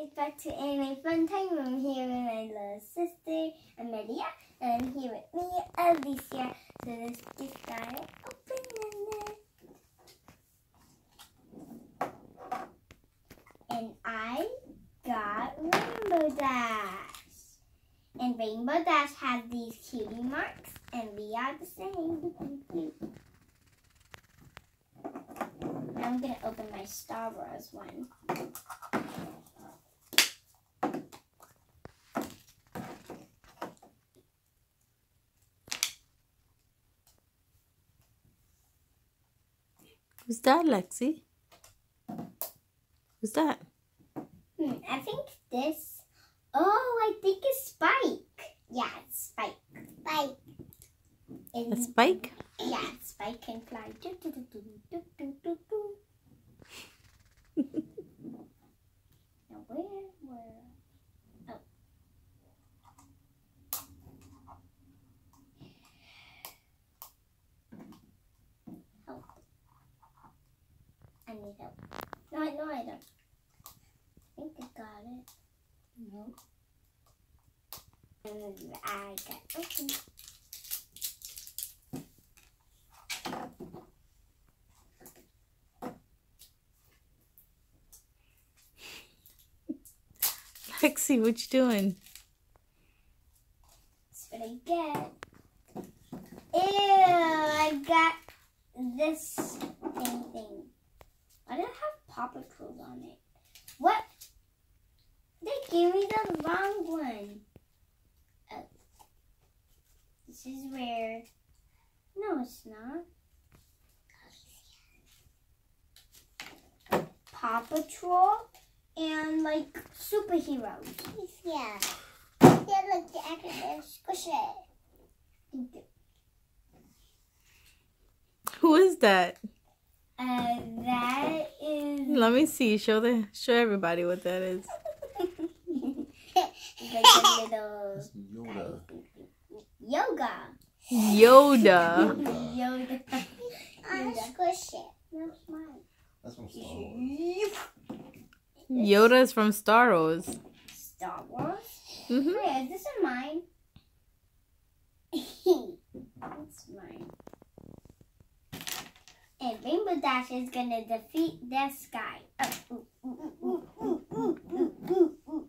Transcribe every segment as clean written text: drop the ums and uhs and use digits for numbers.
guys, back to A&A Fun Time. I'm here with my little sister, Amelia, and I'm here with me, Alicia. So let's just start opening it. And I got Rainbow Dash. And Rainbow Dash has these cutie marks, and we are the same. Now I'm going to open my Star Wars one. Who's that, Lexi? Who's that? I think this. Oh, I think it's Spike. Yeah, it's Spike. Spike. A Spike? Yeah, Spike can fly. Now where? Oh. Help. I need help. No, I don't. I think I got it. No. And I got open. Lexi, what you doing? That's what I get. Ew, I got this thing. Why did it have Paw Patrol on it? What? They gave me the wrong one. Oh. This is where... No, it's not. Paw Patrol and like superheroes. Yeah. Yeah, look, the actor squish it. Who is that? That is... Let me see. Show everybody what that is. It's like a little... Yoda. Yoga. Yoda. Yoda. Squish it. That's mine. That's from Star Wars. Yoda is from Star Wars. Star Wars? Mm-hmm. Wait, is this mine? It's mine. And Rainbow Dash is gonna defeat this guy.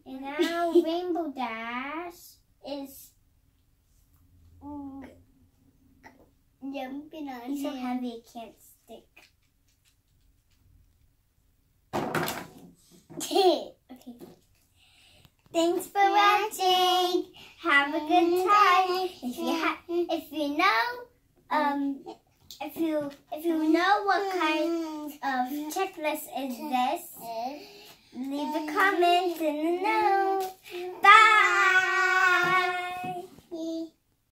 And now Rainbow Dash is jumping on him. So heavy it can't stick. Okay. Thanks for watching. Have a good time. If you know what kind of checklist is this, leave a comment in the